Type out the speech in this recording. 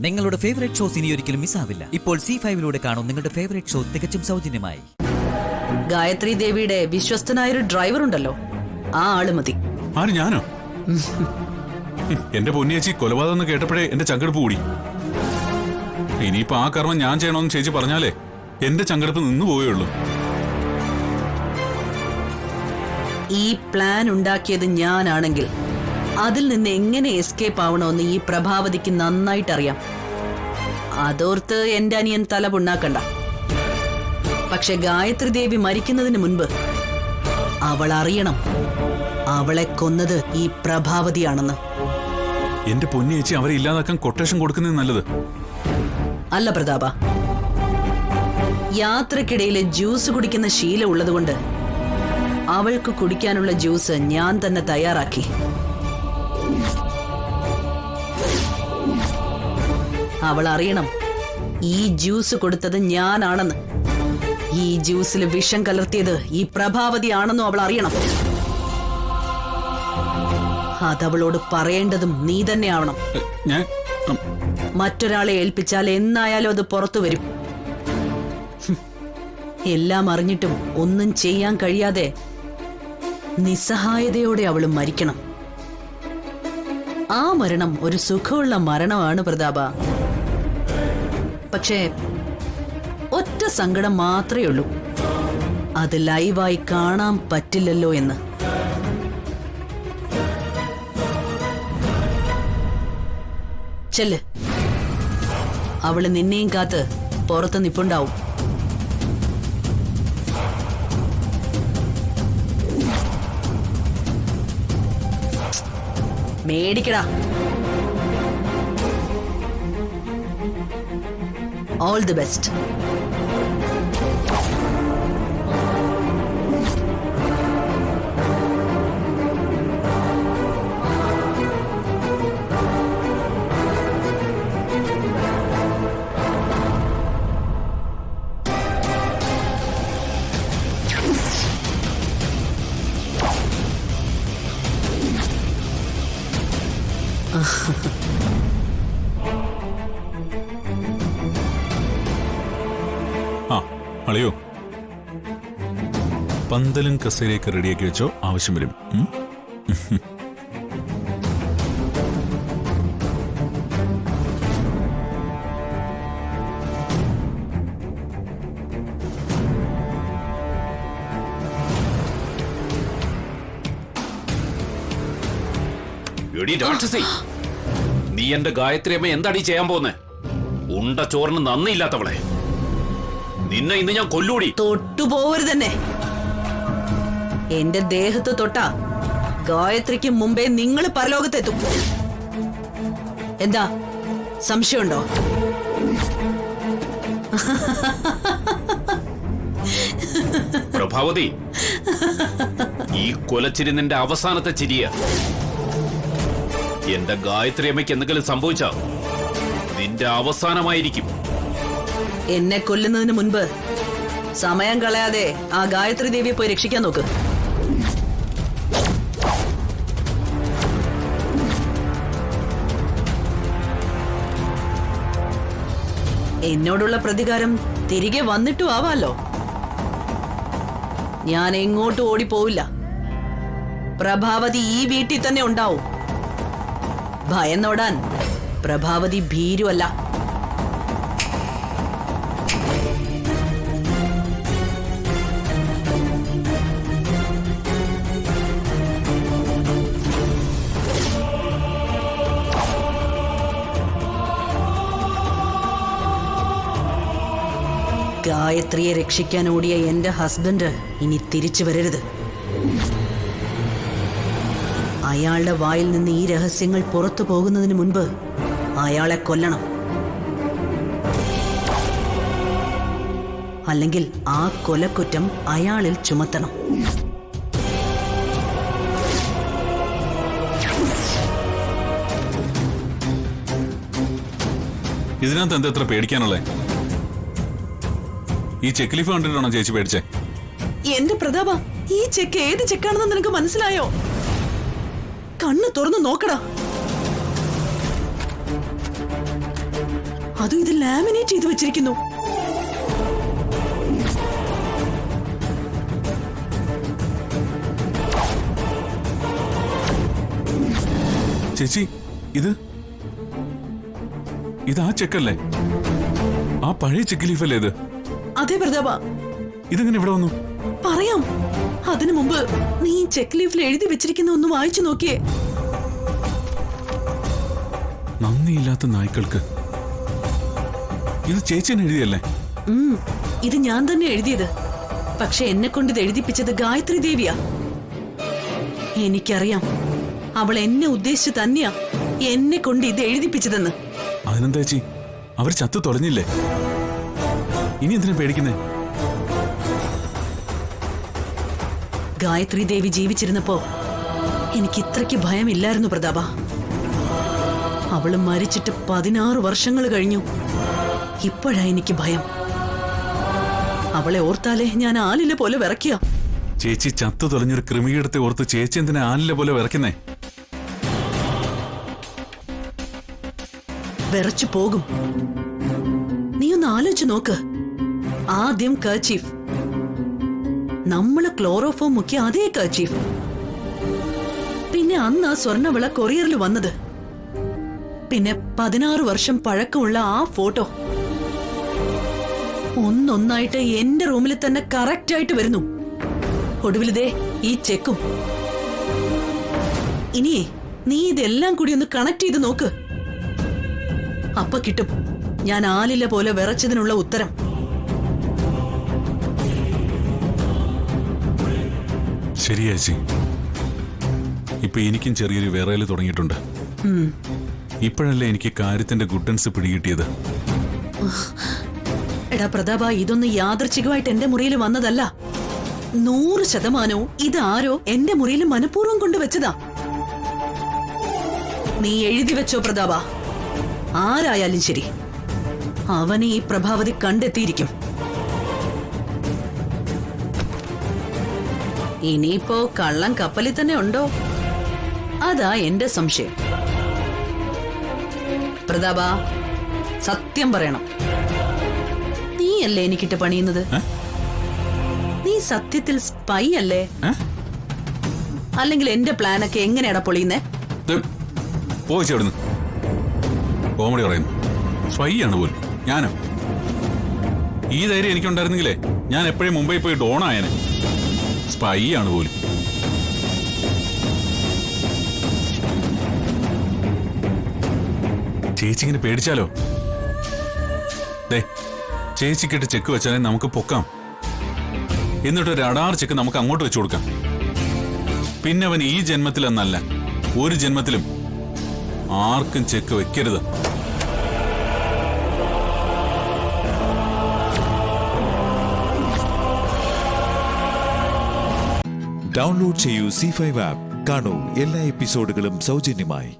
നിങ്ങളുടെ favourite shows ഇനി ഒരിക്കലും മിസ്സാവില്ല. ഇപ്പോൾ C5 കാണും നിങ്ങളുടെ ഫേവറേറ്റ് ഷോ തികച്ചും സൗജന്യമായി. ഗായത്രി ദേവിയുടെ വിശ്വസ്തനായൊരു ഡ്രൈവർ ഉണ്ടല്ലോ, ആ ആള് മതി. ആര്, ഞാനോ? എന്റെ പൊന്നിയേച്ചി കൊലപാതകം എന്ന് കേട്ടപ്പോഴേ എന്റെ ചങ്കെടുപ്പ് കൂടി. ഇനിയിപ്പോ ആ കർമ്മം ഞാൻ ചെയ്യണമെന്ന് ചേച്ചി പറഞ്ഞാലേ എന്റെ ചങ്കെടുപ്പ് നിന്നു പോയുള്ളൂ. ഈ പ്ലാൻ ഉണ്ടാക്കിയത് ഞാനാണെങ്കിൽ അതിൽ നിന്ന് എങ്ങനെ എസ്കേപ്പ് ആവണമെന്ന് ഈ പ്രഭാവതിക്ക് നന്നായിട്ടറിയാം. അതോർത്ത് എന്റെ അനിയൻ തല പുണ്ണാക്കണ്ട. പക്ഷെ ഗായത്രി ദേവി മരിക്കുന്നതിന് മുൻപ് അവൾ അറിയണം അവളെ കൊന്നത് ഈ പ്രഭാവതിയാണെന്ന്. എന്റെ പൊന്നിയേച്ചി അവരെ ഇല്ലാതാക്കാൻ കൊട്ടേഷൻ കൊടുക്കുന്നത് നല്ലത് അല്ല പ്രതാപ. യാത്രക്കിടയിലെ ജ്യൂസ് കുടിക്കുന്ന ശീലം ഉള്ളതുകൊണ്ട് അവൾക്ക് കുടിക്കാനുള്ള ജ്യൂസ് ഞാൻ തന്നെ തയ്യാറാക്കി. അവൾ അറിയണം ഈ ജ്യൂസ് കൊടുത്തത് ഞാനാണെന്ന്. ഈ ജ്യൂസിൽ വിഷം കലർത്തിയത് ഈ പ്രഭാവതിയാണെന്നും അവൾ അറിയണം. അതവളോട് പറയേണ്ടതും നീ തന്നെയാവണം. മറ്റൊരാളെ ഏൽപ്പിച്ചാൽ എന്നായാലും അത് പുറത്തു വരും. എല്ലാം അറിഞ്ഞിട്ടും ഒന്നും ചെയ്യാൻ കഴിയാതെ നിസ്സഹായതയോടെ അവൾ മരിക്കണം. ആ മരണം ഒരു സുഖമുള്ള മരണമാണ് പ്രതാപ. പക്ഷേ ഒറ്റ സങ്കടം മാത്രമേ ഉള്ളൂ, അത് ലൈവായി കാണാൻ പറ്റില്ലല്ലോ എന്ന്. ചെല്ല്, അവള് നിന്നെയും കാത്ത് പുറത്ത് നിപ്പുണ്ടാവും. മേടിക്കടാ. All the best. ആ അളിയോ, പന്തലും കസേരയൊക്കെ റെഡിയാക്കി വെച്ചോ, ആവശ്യം വരും. നീ എന്റെ ഗായത്രി അമ്മ എന്താടി ചെയ്യാൻ പോന്നെ? ഉണ്ട ചോറിന് നന്ദിയില്ലാത്തവളെ, നിന്നെ ഇന്ന് ഞാൻ കൊല്ലൂടി. തൊട്ടുപോവരുതന്നെ. എന്റെ ദേഹത്ത് തൊട്ടാ ഗായത്രിക്ക് മുമ്പേ നിങ്ങൾ പരലോകത്തെത്തും. എന്താ സംശയമുണ്ടോ? പ്രഭാവതി, ഈ കൊലച്ചിരി നിന്റെ അവസാനത്തെ ചിരിയ. എന്റെ ഗായത്രി അമ്മയ്ക്ക് എന്തെങ്കിലും സംഭവിച്ചാ നിന്റെ അവസാനമായിരിക്കും. എന്നെ കൊല്ലുന്നതിന് മുൻപ് സമയം കളയാതെ ആ ഗായത്രി ദേവിയെ പോയി രക്ഷിക്കാൻ നോക്ക്. എന്നോടുള്ള പ്രതികാരം തിരികെ വന്നിട്ടും ആവാലോ. ഞാൻ എങ്ങോട്ടും ഓടിപ്പോവില്ല. പ്രഭാവതി ഈ വീട്ടിൽ തന്നെ ഉണ്ടാവും. ഭയന്നോടാൻ പ്രഭാവതി ഭീരുവല്ല. ഗായത്രിയെ രക്ഷിക്കാൻ ഓടിയ എന്റെ ഹസ്ബൻഡ് ഇനി തിരിച്ചു വരരുത്. അയാളുടെ വായിൽ നിന്ന് ഈ രഹസ്യങ്ങൾ പുറത്തു പോകുന്നതിന് മുൻപ് അയാളെ കൊല്ലണം. അല്ലെങ്കിൽ ആ കൊലക്കുറ്റം അയാളിൽ ചുമത്തണം. ഇതിനകത്ത് എന്താ എത്ര പേടിക്കാനുള്ളേ? ഈ ചെക്ക് ലീഫ് കണ്ടിട്ടാണോ ചേച്ചി പേടിച്ചേ? എന്റെ പ്രതാപ, ഈ ചെക്ക് ഏത് ചെക്കാണെന്ന് നിനക്ക് മനസ്സിലായോ? കണ്ണ് തുറന്നു നോക്കടാ. അതും ഇത് ലാമിനേറ്റ് ചെയ്ത് വെച്ചിരിക്കുന്നു. ചേച്ചി ഇത് ആ ചെക്കല്ലേ? ആ പഴയ ചെക്ക് ലീഫല്ലേ ഇത്? അതെ പ്രതാപ. ഇതെങ്ങനെ ഇവിടെ വന്നു? പറയാം. അതിനു മുമ്പ് നീ ചെക്ക് ലീഫിൽ എഴുതി വെച്ചിരിക്കുന്ന ഒന്ന് വായിച്ചു നോക്കിയേ. നന്ദിയില്ലാത്ത നായ്ക്കൾക്ക്. ഇത് ചേച്ചി തന്നെ എഴുതിയല്ലേ? ഇത് ഞാൻ തന്നെ എഴുതിയത്. പക്ഷെ എന്നെ കൊണ്ട് ഇത് എഴുതിപ്പിച്ചത് ഗായത്രി ദേവിയാ. എനിക്കറിയാം, അവൾ എന്നെ ഉദ്ദേശിച്ച് തന്നെയാ എന്നെ കൊണ്ട് ഇത് എഴുതിപ്പിച്ചതെന്ന്. അതിനെന്താ ചേച്ചി, അവർ ചത്തു തുടങ്ങില്ലേ? ഇനി എന്തിനാ പേടിക്കുന്നേ? ഗായത്രി ദേവി ജീവിച്ചിരുന്നപ്പോ എനിക്ക് ഇത്രയ്ക്ക് ഭയമില്ലായിരുന്നു പ്രതാപ. അവള് മരിച്ചിട്ട് 16 വർഷങ്ങൾ കഴിഞ്ഞു. ഇപ്പോഴാ എനിക്ക് ഭയം. അവളെ ഓർത്താലേ ഞാൻ ആലില പോലെ വിറയ്ക്കുക. ചേച്ചി ചത്തു തൊലഞ്ഞൊരു കൃമിയെടുത്ത് ഓർത്ത് ചേച്ചി എന്തിനാ ആലില പോലെ വിറയ്ക്കുന്നേ? വിറച്ചു പോകും. നീ ഒന്ന് ആലോചിച്ച് നോക്ക്. ആദ്യം കർച്ചീഫ്, നമ്മള് ക്ലോറോഫോം മുക്കിയ അതേ കർച്ചീഫ്. പിന്നെ അന്ന് ആ സ്വർണ്ണവിള കൊറിയറിൽ വന്നത്. പിന്നെ 16 വർഷം പഴക്കമുള്ള ആ ഫോട്ടോ ഒന്നൊന്നായിട്ട് എന്റെ റൂമിൽ തന്നെ കറക്റ്റ് ആയിട്ട് വരുന്നു. ഒടുവിലിതേ ഈ ചെക്കും. ഇനിയേ നീ ഇതെല്ലാം കൂടി ഒന്ന് കണക്ട് ചെയ്ത് നോക്ക്. അപ്പൊ കിട്ടും ഞാൻ ആലില പോലെ വിറച്ചതിനുള്ള ഉത്തരം. ശരി ചേച്ചി, ഇപ്പൊ എനിക്കും ചെറിയൊരു വിറയല് തുടങ്ങിയിട്ടുണ്ട്. ഇപ്പോഴല്ലേ എനിക്ക് കാര്യത്തിന്റെ ഗുഡൻസ് പിടികിട്ടിയത്. എടാ പ്രതാപ, ഇതൊന്നും യാദൃച്ഛികമായിട്ട് എന്റെ മുറിയിൽ വന്നതല്ല. 100% ഇത് ആരോ എന്റെ മുറിയിൽ മനഃപൂർവ്വം കൊണ്ടുവച്ചതാ. നീ എഴുതി വെച്ചോ പ്രതാപ. ആരായാലും ശരി, അവനെ ഈ പ്രഭാവതി കണ്ടെത്തിയിരിക്കും. ഇനിയിപ്പോ കള്ളം കപ്പലിൽ തന്നെ ഉണ്ടോ? അതാ എന്റെ സംശയം. പ്രതാപ, സത്യം പറയണം. നീയല്ലേ എനിക്കിട്ട് പണിയുന്നത്? നീ സത്യത്തിൽ സ്പൈ അല്ലേ? അല്ലെങ്കിൽ എന്റെ പ്ലാനൊക്കെ എങ്ങനെയാടാ പൊളിയുന്നേ? പോയിച്ചവിടുന്ന് കോമഡി പറയുന്നു. സ്പൈ ആണ് പോലും ഞാനോ? ഈ ധൈര്യം എനിക്കുണ്ടായിരുന്നെങ്കിലേ ഞാൻ എപ്പോഴും മുംബൈ പോയി ഡോൺ ആയനെ. സ്പൈ ആണ് പോലും. ചേച്ചി ഇങ്ങനെ പേടിച്ചാലോ? ദേ, ചേച്ചിക്കിട്ട് ചെക്ക് വെച്ചാലേ നമുക്ക് പൊക്കാം. എന്നിട്ടൊരു അടാർ ചെക്ക് നമുക്ക് അങ്ങോട്ട് വെച്ചു കൊടുക്കാം. പിന്നെ അവൻ ഈ ജന്മത്തിലെന്നല്ല, ഒരു ജന്മത്തിലും ആർക്കും ചെക്ക് വെക്കരുത്. ഡൗൺലോഡ് ചെയ്യൂ C5 ആപ്പ്. കാണൂ എല്ലാ എപ്പിസോഡുകളും സൗജന്യമായി.